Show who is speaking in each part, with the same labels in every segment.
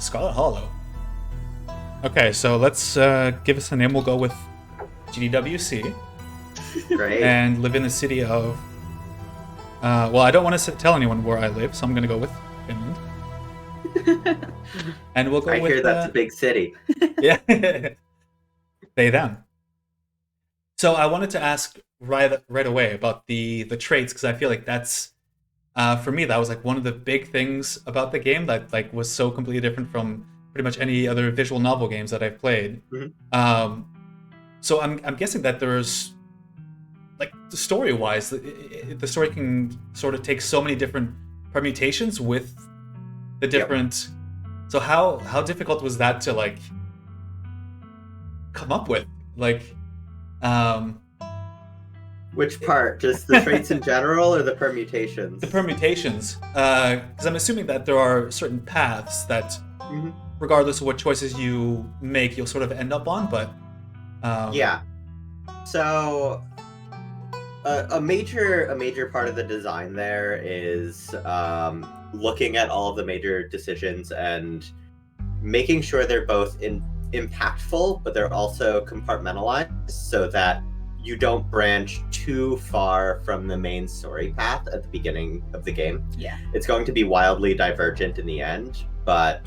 Speaker 1: Scarlet Hollow. Okay, so let's give us a name. We'll go with GDWC.
Speaker 2: Great.
Speaker 1: And live in the city of... well, I don't want to tell anyone where I live, so I'm going to go with Finland. And we'll go
Speaker 2: I
Speaker 1: with...
Speaker 2: hear that's a big city.
Speaker 1: Yeah. They, them. So I wanted to ask right away about the traits, because I feel like that's... for me, that was like one of the big things about the game that like was so completely different from pretty much any other visual novel games that I've played.
Speaker 2: Mm-hmm.
Speaker 1: So I'm guessing that there's like story-wise, the story can sort of take so many different permutations with the different. Yep. So how difficult was that to like come up with? Like,
Speaker 2: which part? Just the traits in general, or the permutations?
Speaker 1: The permutations, because I'm assuming that there are certain paths that, regardless of what choices you make, you'll sort of end up on. But
Speaker 2: yeah. So a major part of the design there is looking at all of the major decisions and making sure they're both impactful, but they're also compartmentalized so that you don't branch too far from the main story path at the beginning of the game.
Speaker 3: Yeah.
Speaker 2: It's going to be wildly divergent in the end, but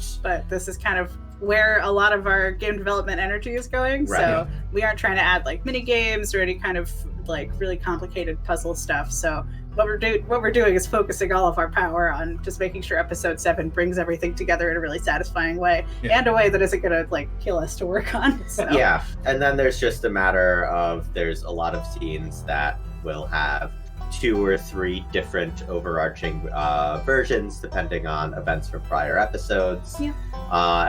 Speaker 3: this is kind of where a lot of our game development energy is going.
Speaker 2: Right.
Speaker 3: So we aren't trying to add like mini games or any kind of like really complicated puzzle stuff. So what we're doing is focusing all of our power on just making sure episode 7 brings everything together in a really satisfying way, and a way that isn't gonna like kill us to work on. So.
Speaker 2: Yeah, and then there's just a matter of there's a lot of scenes that will have 2 or 3 different overarching versions depending on events from prior episodes.
Speaker 3: Yeah.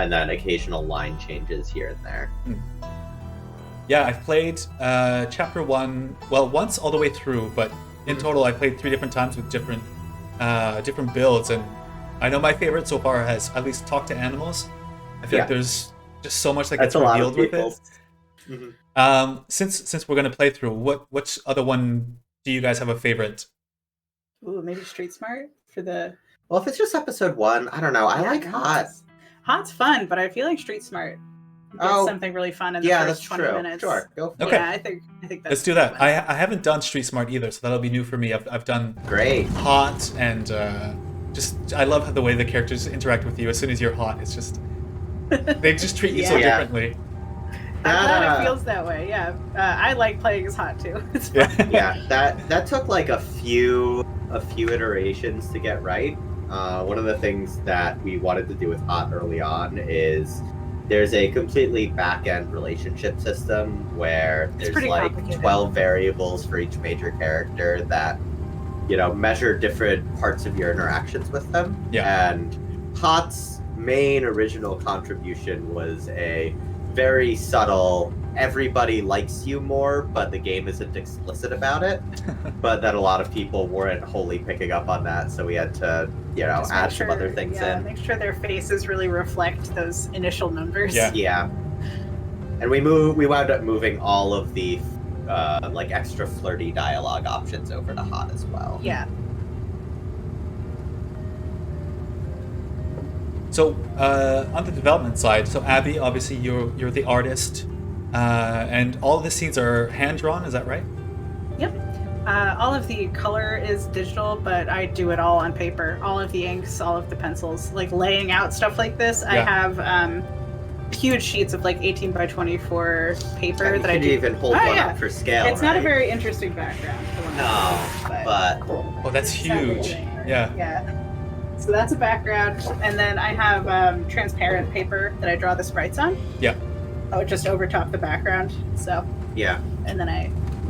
Speaker 2: And then occasional line changes here and there.
Speaker 1: Yeah, I've played chapter 1, well, once all the way through, but in total I played 3 different times with different builds, and I know my favorite so far has at least Talk to Animals. I feel like there's just so much that gets revealed with it.
Speaker 2: Mm-hmm.
Speaker 1: Since we're going to play through, which other one do you guys have a favorite?
Speaker 3: Ooh, maybe Street Smart for the...
Speaker 2: Well, if it's just episode 1, I don't know. I like Hot.
Speaker 3: Hot's fun, but I feel like Street Smart gets something really fun in the first 20 minutes.
Speaker 2: Sure, go for it.
Speaker 1: Okay.
Speaker 3: Yeah, I think that's
Speaker 1: Let's do that. I haven't done Street Smart either, so that'll be new for me. I've done
Speaker 2: Great.
Speaker 1: Hot, and I love the way the characters interact with you. As soon as you're hot, it's just they just treat you so differently.
Speaker 3: I'm glad it feels that way. Yeah, I like playing as Hot too. It's fun.
Speaker 2: Yeah, that took like a few iterations to get right. One of the things that we wanted to do with Hot early on is there's a completely back-end relationship system where there's like 12 variables for each major character that, measure different parts of your interactions with them.
Speaker 1: Yeah.
Speaker 2: And Hot's main original contribution was a very subtle, everybody likes you more, but the game isn't explicit about it. But that a lot of people weren't wholly picking up on that, so we had to, add some other things in.
Speaker 3: Make sure their faces really reflect those initial numbers.
Speaker 2: Yeah. And we wound up moving all of the extra flirty dialogue options over to Hot as well.
Speaker 3: Yeah.
Speaker 1: So on the development side, so Abby, obviously you're the artist, and all of the scenes are hand drawn. Is that right?
Speaker 3: Yep. All of the color is digital, but I do it all on paper. All of the inks, all of the pencils, like laying out stuff like this. Yeah. I have huge sheets of like 18 by 24 paper that I do.
Speaker 2: You even hold one up for scale.
Speaker 3: It's not a very interesting background.
Speaker 2: But
Speaker 1: oh, that's huge.
Speaker 3: Yeah. So that's a background, and then I have transparent paper that I draw the sprites on.
Speaker 1: Yeah.
Speaker 3: Oh, just over top the background. So.
Speaker 2: Yeah.
Speaker 3: And then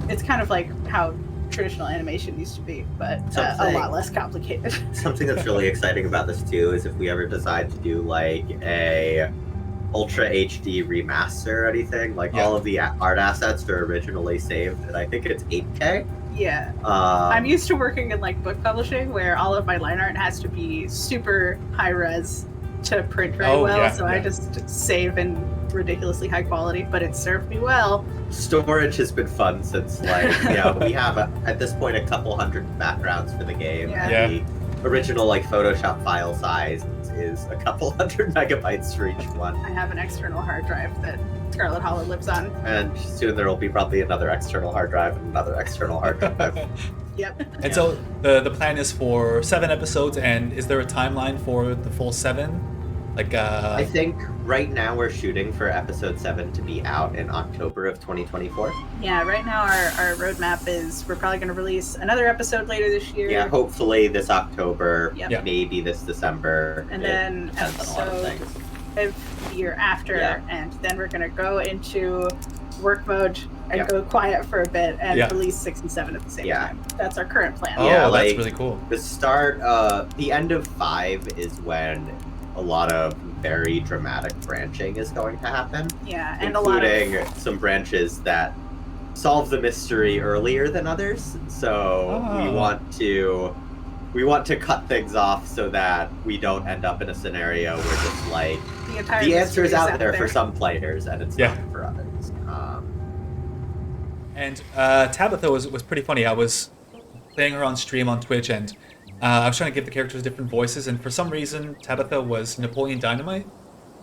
Speaker 3: it's kind of like how traditional animation used to be, but a lot less complicated.
Speaker 2: Something that's really exciting about this too is if we ever decide to do like a Ultra HD remaster or anything, all of the art assets are originally saved, and I think it's 8K.
Speaker 3: Yeah. I'm used to working in like book publishing where all of my line art has to be super high res to print very well. So I just save in ridiculously high quality, but it served me well.
Speaker 2: Storage has been fun since we have at this point a couple hundred backgrounds for the game.
Speaker 1: Yeah.
Speaker 2: The original Photoshop file size is a couple hundred megabytes for each one.
Speaker 3: I have an external hard drive that Scarlet Hollow lives on.
Speaker 2: And soon there will be probably another external hard drive and another external hard drive.
Speaker 3: Yep.
Speaker 1: And so the plan is for 7 episodes, and is there a timeline for the full 7? Like
Speaker 2: I think right now we're shooting for episode 7 to be out in October of 2024.
Speaker 3: Yeah, right now our roadmap is we're probably going to release another episode later this year.
Speaker 2: Yeah, hopefully this October,
Speaker 3: Yep.
Speaker 2: maybe this December.
Speaker 3: And
Speaker 2: It
Speaker 3: then
Speaker 2: depends on a lot of
Speaker 3: episode
Speaker 2: things.
Speaker 3: of the year after,
Speaker 2: Yeah.
Speaker 3: and then we're going to go into work mode and
Speaker 2: Yep.
Speaker 3: go quiet for a bit and
Speaker 1: Yeah.
Speaker 3: release 6 and 7 at the same
Speaker 2: Yeah.
Speaker 3: time. That's our current plan.
Speaker 1: oh,
Speaker 2: Yeah,
Speaker 1: that's
Speaker 2: like-
Speaker 1: really cool.
Speaker 2: The start, the end of 5 is when a lot of very dramatic branching is going to happen,
Speaker 3: Yeah, and a lot
Speaker 2: including
Speaker 3: of
Speaker 2: some branches that solve the mystery earlier than others. So we
Speaker 1: Oh.
Speaker 2: want to cut things off so that we don't end up in a scenario where just like
Speaker 3: the entire
Speaker 2: the answer
Speaker 3: mystery
Speaker 2: is out there for some players and it's
Speaker 1: Yeah.
Speaker 2: not for others.
Speaker 1: And Tabitha was pretty funny. I was playing her on stream on Twitch, and I was trying to give the characters different voices, and for some reason Tabitha was Napoleon Dynamite.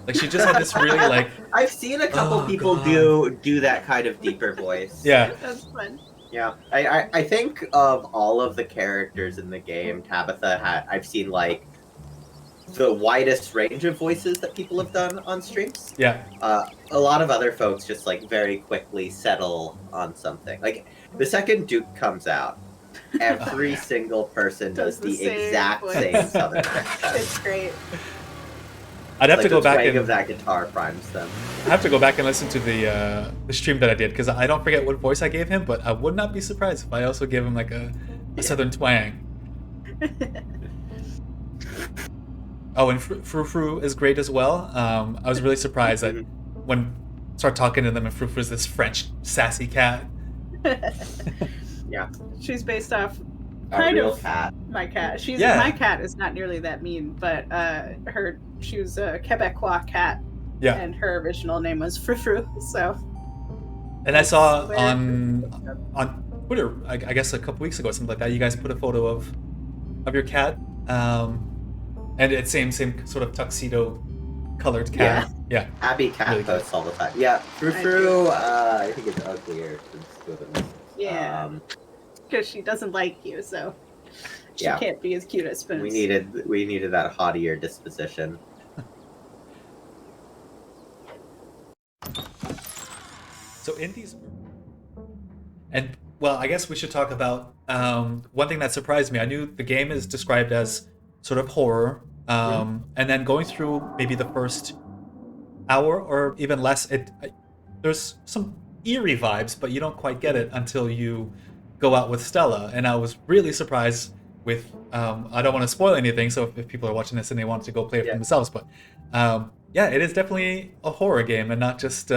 Speaker 1: Like she just had this really like
Speaker 2: I've seen a couple
Speaker 1: Oh,
Speaker 2: people
Speaker 1: God.
Speaker 2: do that kind of deeper voice.
Speaker 1: yeah.
Speaker 3: That's fun.
Speaker 2: Yeah, I think of all of the characters in the game, Tabitha I've seen like the widest range of voices that people have done on streams.
Speaker 1: Yeah.
Speaker 2: A lot of other folks just like very quickly settle on something. Like the second Duke comes out, every
Speaker 1: yeah.
Speaker 2: single person does
Speaker 3: Does the
Speaker 2: the
Speaker 3: same
Speaker 2: exact
Speaker 3: voice.
Speaker 2: same Southern accent.
Speaker 3: It's great.
Speaker 1: I'd have
Speaker 2: Like
Speaker 1: to go
Speaker 2: the
Speaker 1: back
Speaker 2: twang
Speaker 1: and
Speaker 2: of that guitar primes them.
Speaker 1: I have to go back and listen to the stream that I did, because I don't forget what voice I gave him, but I would not be surprised if I also gave him like a southern twang. Oh, and Frou Frou is great as well. I was really surprised that when I started talking to them, and Frou Frou is this French sassy cat.
Speaker 2: Yeah,
Speaker 3: She's based off
Speaker 2: a
Speaker 3: kind
Speaker 2: real
Speaker 3: of
Speaker 2: cat.
Speaker 3: my cat.
Speaker 1: Yeah.
Speaker 3: My cat is not nearly that mean, but she was a Quebecois cat,
Speaker 1: Yeah.
Speaker 3: and her original name was Frou Frou. So
Speaker 1: And I saw
Speaker 3: Where-
Speaker 1: on Twitter, I guess a couple weeks ago, something like that, you guys put a photo of your cat, and it's same sort of tuxedo colored cat. Yeah.
Speaker 2: Abby cat
Speaker 1: Really good.
Speaker 2: posts all the time. Yeah, Frou
Speaker 3: I
Speaker 2: Frou, I think it's uglier than Squivens.
Speaker 3: yeah, because she doesn't like you, so she
Speaker 2: Yeah.
Speaker 3: can't be as cute as Spoons.
Speaker 2: We needed that haughtier disposition.
Speaker 1: So in these, and well, I guess we should talk about one thing that surprised me. I knew the game is described as sort of horror, and then going through maybe the first hour or even less, there's some eerie vibes, but you don't quite get it until you go out with Stella. And I was really surprised with. I don't want to spoil anything, so if people are watching this and they want to go play it for
Speaker 2: Yeah.
Speaker 1: themselves, but yeah, it is definitely a horror game and not just.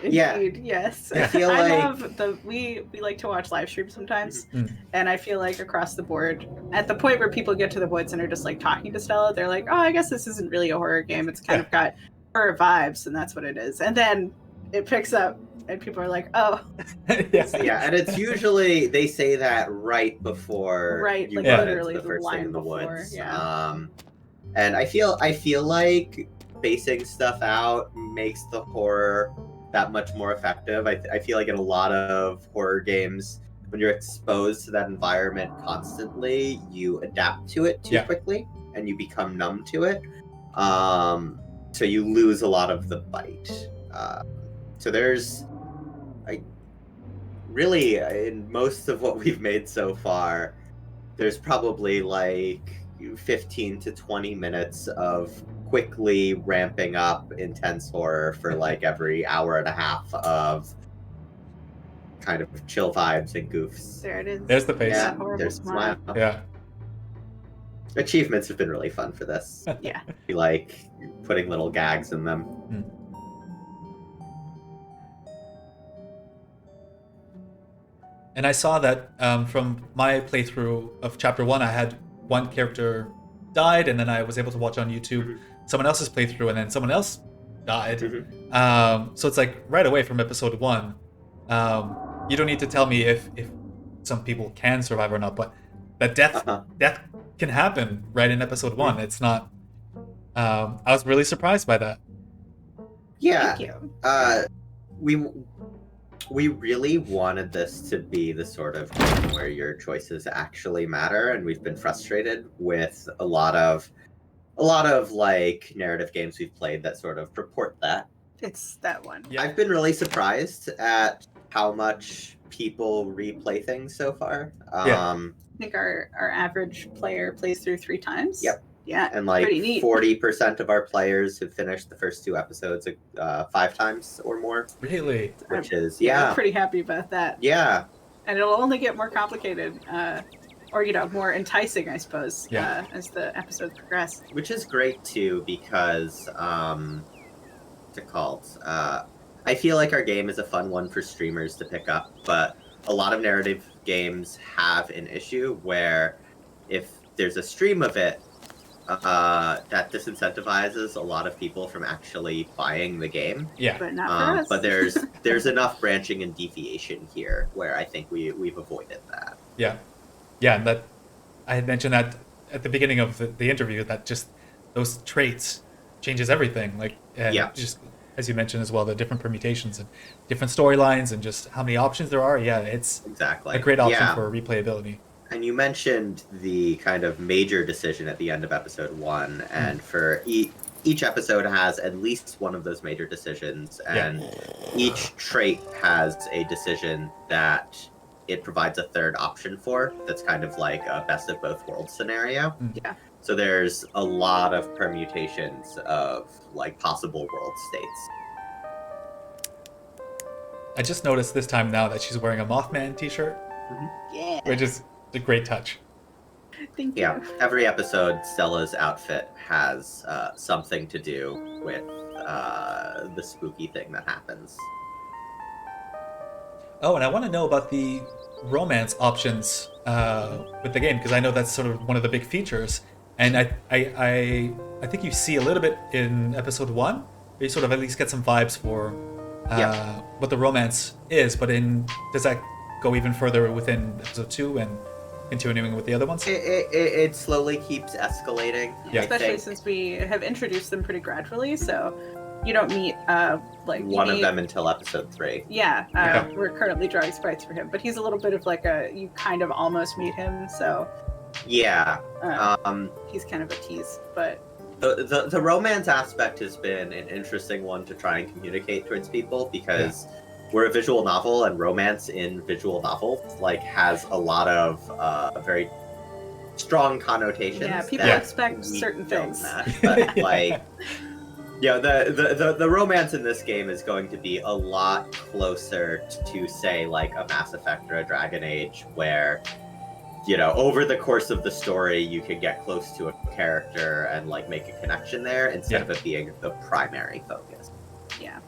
Speaker 2: Yeah.
Speaker 3: Indeed, yes.
Speaker 2: I feel like-
Speaker 3: love we like to watch live streams sometimes,
Speaker 1: Mhm.
Speaker 3: and I feel like across the board, at the point where people get to the woods and are just like talking to Stella, they're like, "Oh, I guess this isn't really a horror game. It's kind of got horror vibes, and that's what it is." And then it picks up, and people are like, "Oh,
Speaker 1: yeah.
Speaker 2: Yeah, and it's usually they say that right before
Speaker 3: Right,
Speaker 2: you
Speaker 3: like
Speaker 2: run
Speaker 3: literally
Speaker 2: into the
Speaker 3: the
Speaker 2: first thing
Speaker 3: line
Speaker 2: in the
Speaker 3: before,
Speaker 2: woods.
Speaker 3: yeah.
Speaker 2: And I feel like spacing stuff out makes the horror that much more effective. I feel like in a lot of horror games, when you're exposed to that environment constantly, you adapt to it too
Speaker 1: Yeah.
Speaker 2: quickly and you become numb to it. So you lose a lot of the bite. So there's, really, in most of what we've made so far, there's probably like 15 to 20 minutes of quickly ramping up intense horror for like every hour and a half of kind of chill vibes and goofs.
Speaker 3: there it is."
Speaker 1: There's the face.
Speaker 2: Yeah,
Speaker 3: That horrible
Speaker 2: there's a
Speaker 3: smile.
Speaker 2: smile.
Speaker 1: Yeah.
Speaker 2: Achievements have been really fun for this.
Speaker 3: Yeah.
Speaker 2: We like putting little gags in them.
Speaker 1: And I saw that from my playthrough of Chapter 1, I had one character died, and then I was able to watch on YouTube someone else's playthrough, and then someone else died. So it's like right away from episode 1. You don't need to tell me if some people can survive or not, but the death can happen right in episode 1. It's not. I was really surprised by that.
Speaker 2: Yeah.
Speaker 3: Thank you.
Speaker 2: We really wanted this to be the sort of game where your choices actually matter, and we've been frustrated with a lot of like narrative games we've played that sort of purport that.
Speaker 3: It's that one.
Speaker 1: Yeah.
Speaker 2: I've been really surprised at how much people replay things so far.
Speaker 1: Yeah.
Speaker 3: I think our average player plays through 3 times.
Speaker 2: Yep.
Speaker 3: Yeah.
Speaker 2: And like
Speaker 3: pretty neat.
Speaker 2: 40% of our players have finished the first 2 episodes 5 times or more,
Speaker 1: Really?
Speaker 2: which is
Speaker 3: I'm pretty happy about that.
Speaker 2: yeah.
Speaker 3: And it'll only get more complicated, or more enticing, I suppose,
Speaker 1: Yeah.
Speaker 3: as the episodes progress.
Speaker 2: Which is great too, because what's it called? I feel like our game is a fun one for streamers to pick up, but a lot of narrative games have an issue where if there's a stream of it, that disincentivizes a lot of people from actually buying the game.
Speaker 1: Yeah.
Speaker 3: But not for us.
Speaker 2: But there's enough branching and deviation here where I think we've avoided that.
Speaker 1: Yeah. Yeah, and that I had mentioned that at the beginning of the interview, that just those traits changes everything. Like, and
Speaker 2: Yeah.
Speaker 1: just as you mentioned as well, the different permutations and different storylines and just how many options there are. Yeah, it's
Speaker 2: Exactly.
Speaker 1: a great option
Speaker 2: Yeah.
Speaker 1: for replayability.
Speaker 2: And you mentioned the kind of major decision at the end of episode 1, and for each episode has at least one of those major decisions, and each trait has a decision that it provides a third option for. That's kind of like a best of both worlds scenario.
Speaker 3: Yeah.
Speaker 2: So there's a lot of permutations of like possible world states.
Speaker 1: I just noticed this time now that she's wearing a Mothman t-shirt,
Speaker 3: Yeah.
Speaker 1: which is a great touch.
Speaker 3: Thank you.
Speaker 2: Yeah, every episode, Stella's outfit has something to do with the spooky thing that happens.
Speaker 1: Oh, and I want to know about the romance options with the game, because I know that's sort of one of the big features. And I think you see a little bit in episode 1, where you sort of at least get some vibes for what the romance is. But does that go even further within episode 2 and continuing with the other ones?
Speaker 2: It slowly keeps escalating.
Speaker 1: Yeah.
Speaker 3: Especially since we have introduced them pretty gradually, so you don't meet
Speaker 2: One of them until episode 3.
Speaker 3: Yeah,
Speaker 1: Okay.
Speaker 3: we're currently drawing sprites for him, but he's a little bit of like you kind of almost meet him, so
Speaker 2: Yeah.
Speaker 3: he's kind of a tease. But
Speaker 2: The romance aspect has been an interesting one to try and communicate towards people, because we're a visual novel, and romance in visual novel like has a lot of very strong connotations.
Speaker 3: yeah, people
Speaker 2: that
Speaker 3: expect
Speaker 2: we
Speaker 3: certain
Speaker 2: don't
Speaker 3: things.
Speaker 2: match, but like the romance in this game is going to be a lot closer to say like a Mass Effect or a Dragon Age, where over the course of the story you can get close to a character and like make a connection there instead of it being the primary focus.
Speaker 3: Yeah.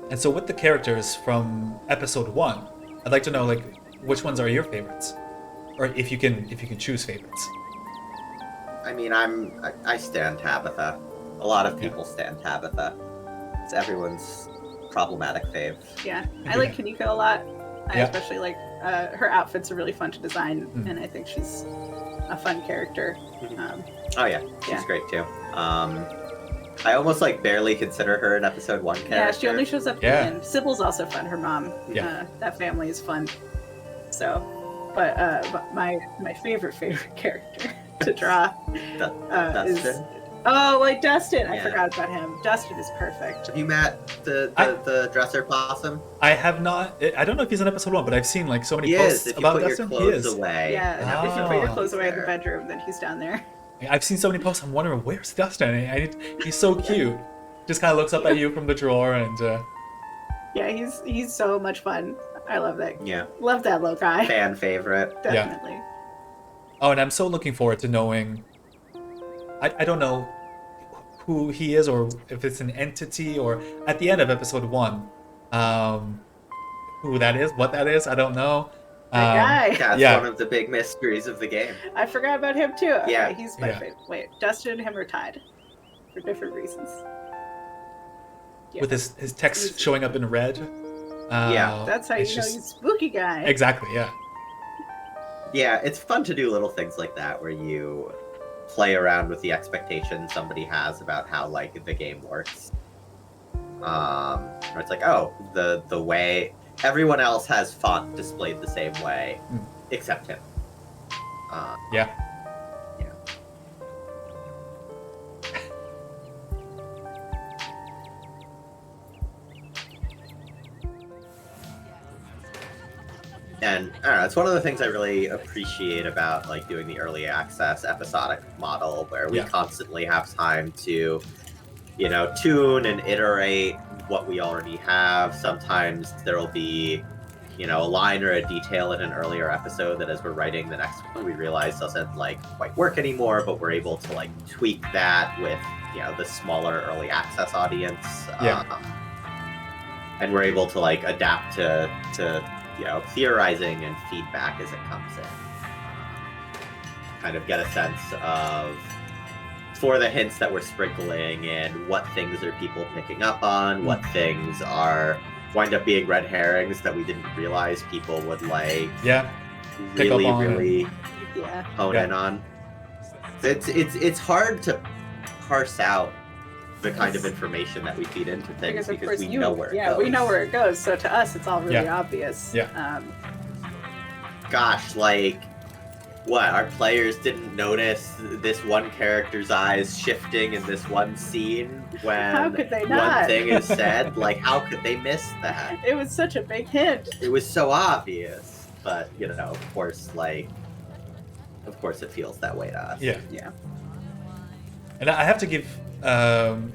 Speaker 1: And so with the characters from episode 1, I'd like to know like which ones are your favorites, or if you can choose favorites.
Speaker 2: I mean, I stand Tabitha. A lot of people stand Tabitha. It's everyone's problematic fave.
Speaker 3: Yeah, I like Kanika a lot. I
Speaker 1: Yeah.
Speaker 3: especially like her outfits are really fun to design, and I think she's a fun character.
Speaker 2: Oh yeah, she's great too. I almost like barely consider her an episode 1 character.
Speaker 3: Yeah, she only shows up at
Speaker 1: Yeah.
Speaker 3: the end. Sybil's also fun. Her mom.
Speaker 1: Yeah.
Speaker 3: That family is fun. So, but my favorite character to draw is
Speaker 2: Dustin.
Speaker 3: Dustin. I
Speaker 2: Yeah.
Speaker 3: forgot about him. Dustin is perfect.
Speaker 2: Have you met the dresser possum?
Speaker 1: I have not. I don't know if he's in episode 1, but I've seen like so many
Speaker 2: He
Speaker 1: posts
Speaker 2: is. If you
Speaker 1: about
Speaker 2: put
Speaker 1: Dustin.
Speaker 2: your
Speaker 1: He
Speaker 2: clothes
Speaker 1: is.
Speaker 2: away.
Speaker 3: Yeah, if you
Speaker 1: Oh.
Speaker 3: put your clothes away in the
Speaker 2: There.
Speaker 3: bedroom, then he's down there.
Speaker 1: I've seen so many posts. I'm wondering where's Dustin. He's so cute. Just kind of looks up at you from the drawer, and
Speaker 3: Yeah, he's so much fun. I love that.
Speaker 2: Yeah.
Speaker 3: Love that little guy.
Speaker 2: Fan favorite.
Speaker 3: Definitely.
Speaker 1: oh, and I'm so looking forward to knowing. I don't know who he is, or if it's an entity, or at the end of episode 1, who that is, what that is. I don't know.
Speaker 3: That guy.
Speaker 2: That's
Speaker 1: Yeah.
Speaker 2: one of the big mysteries of the game.
Speaker 3: I forgot about him too. Okay,
Speaker 2: Yeah.
Speaker 3: he's my favorite. Wait, Dustin and him are tied for different reasons. Yeah.
Speaker 1: With his text showing up in red.
Speaker 2: Yeah,
Speaker 3: That's how
Speaker 1: it's
Speaker 3: you know he's a spooky guy.
Speaker 1: Exactly, yeah.
Speaker 2: Yeah, it's fun to do little things like that where you play around with the expectations somebody has about how like the game works. Where it's like, oh, the way everyone else has font displayed the same way, except him.
Speaker 1: Yeah.
Speaker 2: Yeah. And I don't know, it's one of the things I really appreciate about like doing the early access episodic model, where we constantly have time to, tune and iterate what we already have. Sometimes there'll be, a line or a detail in an earlier episode that as we're writing the next one, we realize doesn't like quite work anymore, but we're able to like tweak that with, the smaller early access audience. And we're able to like adapt to theorizing and feedback as it comes in. Kind of get a sense of, for the hints that we're sprinkling in, what things are people picking up on, what things wind up being red herrings that we didn't realize people would like really hone in on. It's hard to parse out the kind of information that we feed into things because we know where it goes.
Speaker 3: We know where it goes. So to us, it's all really obvious.
Speaker 1: Yeah.
Speaker 2: Gosh, like, what? Our players didn't notice this one character's eyes shifting in this one scene when
Speaker 3: how could they not?
Speaker 2: One thing is said? Like, how could they miss that?
Speaker 3: It was such a big hint.
Speaker 2: It was so obvious, but of course it feels that way to us.
Speaker 1: Yeah.
Speaker 3: Yeah.
Speaker 1: And I have to give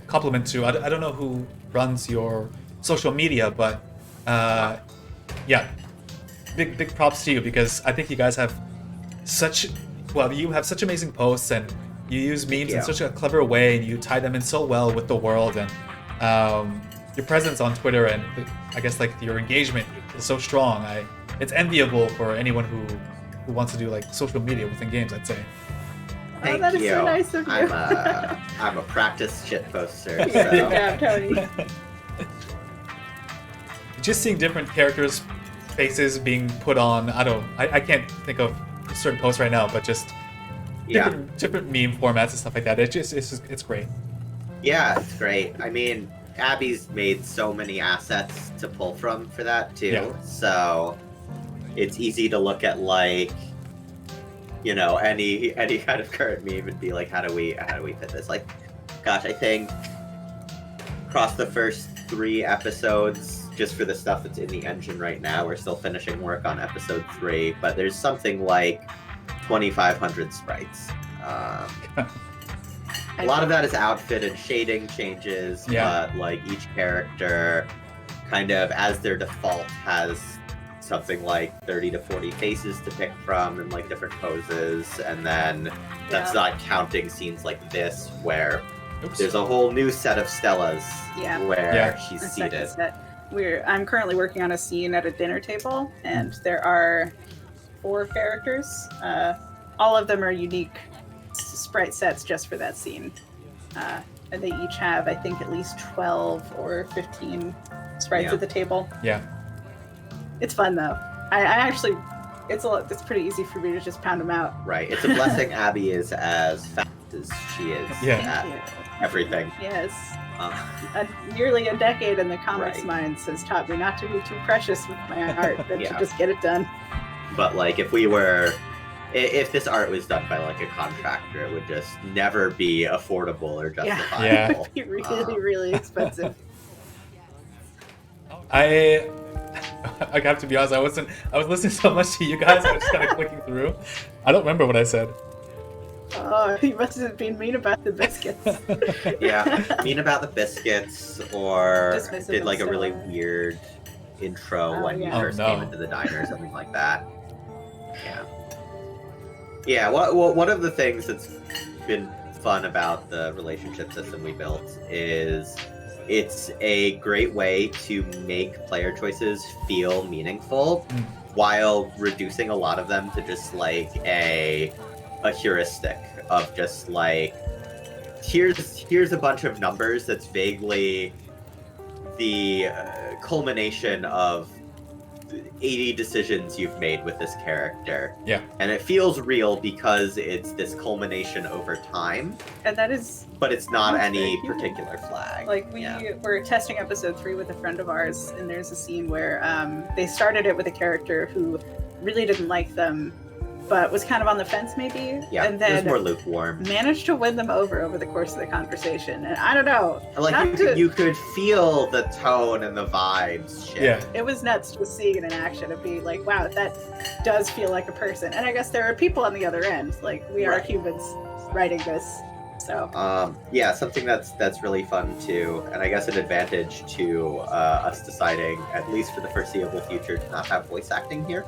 Speaker 1: compliment to, I don't know who runs your social media, but big props to you, because I think you guys have you have such amazing posts, and you use memes in such a clever way, and you tie them in so well with the world, and your presence on Twitter and I guess like your engagement is so strong. It's enviable for anyone who wants to do like social media within games, I'd say.
Speaker 2: Thank
Speaker 3: that is
Speaker 2: you.
Speaker 3: so nice of you.
Speaker 2: I'm a practiced shit poster. So.
Speaker 3: Yeah, Tony.
Speaker 1: Just seeing different characters' faces being put on, I can't think of certain posts right now, but just different meme formats and stuff like that. It's great.
Speaker 2: Yeah, it's great. I mean, Abby's made so many assets to pull from for that too. Yeah. So it's easy to look at like, any kind of current meme and be like, how do we fit this? Like, gosh, I think across the first 3 episodes, just for the stuff that's in the engine right now, we're still finishing work on episode 3, but there's something like 2,500 sprites. A lot of that is outfit and shading changes, but like each character kind of as their default has something like 30 to 40 faces to pick from and like different poses, and then that's not counting scenes like this where there's a whole new set of Stellas where she's seated.
Speaker 3: I'm currently working on a scene at a dinner table, and there are 4 characters. All of them are unique sprite sets just for that scene. And they each have, I think, at least 12 or 15 sprites at the table.
Speaker 1: Yeah.
Speaker 3: It's fun though. I actually, it's pretty easy for me to just pound them out.
Speaker 2: Right. It's a blessing Abby is as fast as she is at everything.
Speaker 3: Yes. Nearly a decade in the comics minds has taught me not to be too precious with my art, but to just get it done.
Speaker 2: But like if this art was done by like a contractor, it would just never be affordable or justifiable.
Speaker 1: Yeah.
Speaker 3: It would be really, really expensive.
Speaker 1: I have to be honest, I was listening so much to you guys, I was just kind of clicking through. I don't remember what I said.
Speaker 3: Oh, you must have been mean about the biscuits.
Speaker 2: Mean about the biscuits, or
Speaker 3: Dismissive
Speaker 2: did like a really
Speaker 3: Stella.
Speaker 2: weird intro when you first came into the diner or something like that. Yeah, one of the things that's been fun about the relationship system we built is it's a great way to make player choices feel meaningful while reducing a lot of them to just like a heuristic of just like here's a bunch of numbers that's vaguely the culmination of 80 decisions you've made with this character.
Speaker 1: Yeah.
Speaker 2: And it feels real because it's this culmination over time,
Speaker 3: And that is
Speaker 2: but it's not
Speaker 3: That's
Speaker 2: any
Speaker 3: very human.
Speaker 2: particular flag.
Speaker 3: like we were testing episode 3 with a friend of ours, and there's a scene where they started it with a character who really didn't like them, but was kind of on the fence maybe.
Speaker 2: Yeah,
Speaker 3: And
Speaker 2: it was
Speaker 3: then
Speaker 2: more lukewarm.
Speaker 3: managed to win them over the course of the conversation. And I don't know.
Speaker 2: Like
Speaker 3: not
Speaker 2: you could feel the tone and the vibes shift.
Speaker 1: Yeah.
Speaker 3: It was nuts just seeing it in action and being like, wow, that does feel like a person. And I guess there are people on the other end. Like, we are
Speaker 2: Right.
Speaker 3: humans writing this. So
Speaker 2: Yeah, something that's really fun too, and I guess an advantage to us deciding, at least for the foreseeable future, to not have voice acting here,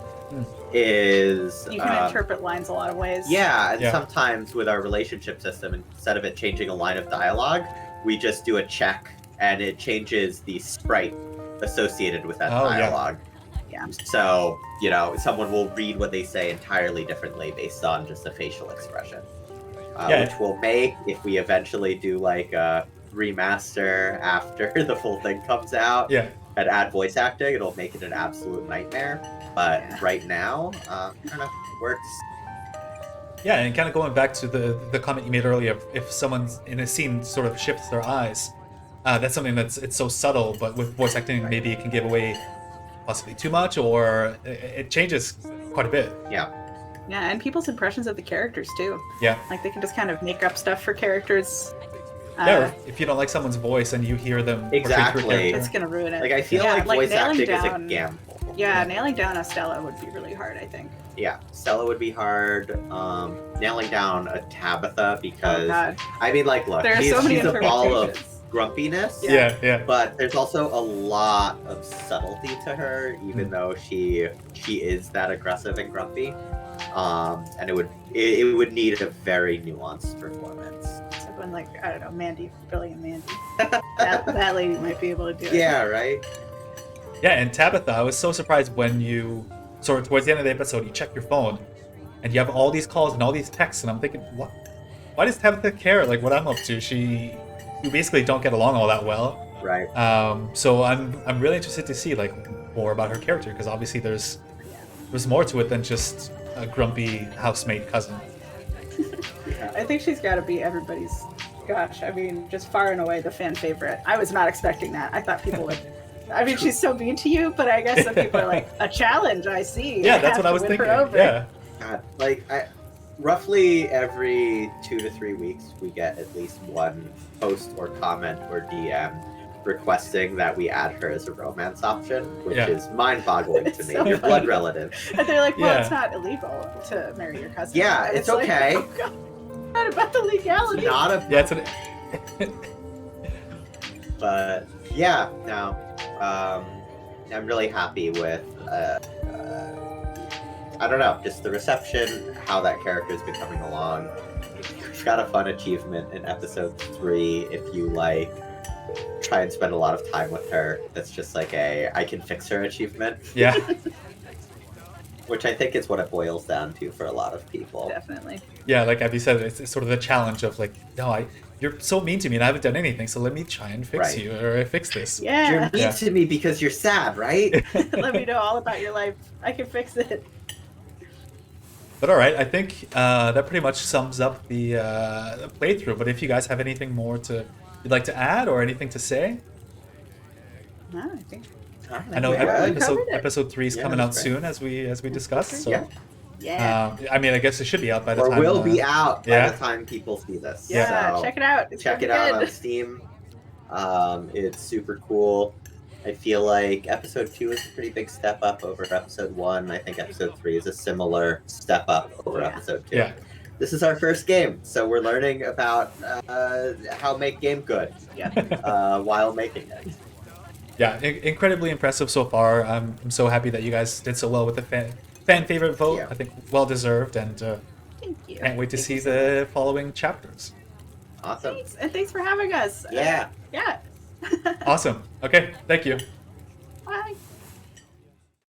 Speaker 2: is
Speaker 3: you can interpret lines a lot of ways.
Speaker 2: yeah, and
Speaker 1: Yeah.
Speaker 2: sometimes with our relationship system, instead of it changing a line of dialogue, we just do a check and it changes the sprite associated with that
Speaker 1: Oh, yeah.
Speaker 2: dialogue.
Speaker 3: Yeah.
Speaker 2: So, someone will read what they say entirely differently based on just a facial expression.
Speaker 1: Yeah.
Speaker 2: Which will make, if we eventually do like a remaster after the full thing comes out
Speaker 1: Yeah.
Speaker 2: and add voice acting, it'll make it an absolute nightmare. But
Speaker 3: Yeah.
Speaker 2: right now, I don't know, it works.
Speaker 1: Yeah, and kind of going back to the comment you made earlier, if someone's in a scene sort of shifts their eyes, that's something it's so subtle, but with voice acting, maybe it can give away possibly too much, or it changes quite a bit.
Speaker 2: Yeah.
Speaker 3: Yeah, and people's impressions of the characters too.
Speaker 1: Yeah.
Speaker 3: Like, they can just kind of make up stuff for characters.
Speaker 1: Yeah, or if you don't like someone's voice and you hear them portray through a
Speaker 2: Exactly.
Speaker 1: character.
Speaker 3: it's gonna ruin it.
Speaker 2: Like, I feel
Speaker 3: Yeah,
Speaker 2: like voice
Speaker 3: nailing
Speaker 2: acting is a
Speaker 3: down-
Speaker 2: gamble.
Speaker 3: Yeah, nailing down a Stella would be really hard, I think.
Speaker 2: Yeah, Stella would be hard. Nailing down a Tabitha,
Speaker 3: Oh
Speaker 2: because,
Speaker 3: god.
Speaker 2: I mean, like, look,
Speaker 3: There are so many
Speaker 2: she's a ball of
Speaker 3: interpretations.
Speaker 2: grumpiness.
Speaker 1: Yeah.
Speaker 2: But there's also a lot of subtlety to her, even though she is that aggressive and grumpy. And it would need a very nuanced performance.
Speaker 3: So when, like, I don't know, Billy and Mandy. that lady might be able to do it.
Speaker 2: Yeah, right?
Speaker 1: Yeah, and Tabitha, I was so surprised when you sort of towards the end of the episode, you check your phone, and you have all these calls and all these texts, and I'm thinking, what? Why does Tabitha care? Like what I'm up to? You basically don't get along all that well.
Speaker 2: Right.
Speaker 1: So I'm really interested to see like more about her character, because obviously there's more to it than just a grumpy housemate cousin.
Speaker 3: I think she's got to be everybody's. Gosh, I mean, just far and away the fan favorite. I was not expecting that. I thought people would. I mean, she's so mean to you, but I guess some people are like, a challenge. I see.
Speaker 1: Yeah,
Speaker 3: I
Speaker 1: that's
Speaker 3: have
Speaker 1: what I
Speaker 3: to
Speaker 1: was
Speaker 3: win her
Speaker 1: thinking.
Speaker 3: over."
Speaker 1: Yeah.
Speaker 2: God, like, roughly every 2 to 3 weeks, we get at least one post or comment or DM requesting that we add her as a romance option, which
Speaker 1: Yeah.
Speaker 2: is mind-boggling to
Speaker 3: It's
Speaker 2: me.
Speaker 3: so
Speaker 2: Your
Speaker 3: funny.
Speaker 2: blood relative.
Speaker 3: And they're like, well,
Speaker 1: Yeah.
Speaker 3: it's not illegal to marry your cousin.
Speaker 2: Yeah,
Speaker 3: And
Speaker 2: it's
Speaker 3: like,
Speaker 2: okay.
Speaker 3: oh, God. Not about the legality.
Speaker 2: Not a
Speaker 1: Yeah, it's an
Speaker 2: but yeah, no. I'm really happy with I don't know, just the reception, how that character has been coming along. We've got a fun achievement in episode 3 if you like try and spend a lot of time with her. That's just like I can fix her achievement,
Speaker 1: yeah.
Speaker 2: which I think is what it boils down to for a lot of people.
Speaker 3: Definitely.
Speaker 1: Yeah, like Abby said, it's sort of the challenge of like, no, you're so mean to me and I haven't done anything, so let me try and fix
Speaker 2: Right.
Speaker 1: you or fix this.
Speaker 3: Yeah.
Speaker 2: You're mean
Speaker 1: Yeah.
Speaker 2: to me because you're sad, right?
Speaker 3: Let me know all about your life. I can fix it.
Speaker 1: But all right, I think that pretty much sums up the playthrough. But if you guys have anything more you'd like to add or anything to say,
Speaker 3: No, I think.
Speaker 1: I know
Speaker 2: Yeah, we
Speaker 3: covered it.
Speaker 1: episode 3 is
Speaker 2: Yeah,
Speaker 1: coming out
Speaker 2: that's great.
Speaker 1: soon as we discussed. So
Speaker 2: Yeah.
Speaker 3: Yeah.
Speaker 1: I mean, I guess it should be out by the
Speaker 2: Or
Speaker 1: time.
Speaker 2: will be out by
Speaker 1: yeah.
Speaker 2: the time people see this.
Speaker 3: Yeah,
Speaker 2: So
Speaker 3: check it out. It's
Speaker 2: check
Speaker 3: really
Speaker 2: it out
Speaker 3: good.
Speaker 2: on Steam. It's super cool. I feel like episode 2 is a pretty big step up over episode 1. I think episode 3 is a similar step up over
Speaker 3: Yeah.
Speaker 2: episode 2.
Speaker 1: Yeah.
Speaker 2: This is our first game, so we're learning about how to make game good
Speaker 3: Yeah.
Speaker 2: while making it.
Speaker 1: Yeah, incredibly impressive so far. I'm so happy that you guys did so well with the fan favorite vote.
Speaker 2: Yeah.
Speaker 1: I think well deserved, and
Speaker 3: Thank you.
Speaker 1: can't wait to
Speaker 3: Thank
Speaker 1: see
Speaker 3: you so
Speaker 1: the following chapters.
Speaker 2: Awesome.
Speaker 3: Thanks, and thanks for having us.
Speaker 2: Yeah.
Speaker 3: Yeah.
Speaker 1: Awesome. Okay, thank you.
Speaker 3: Bye.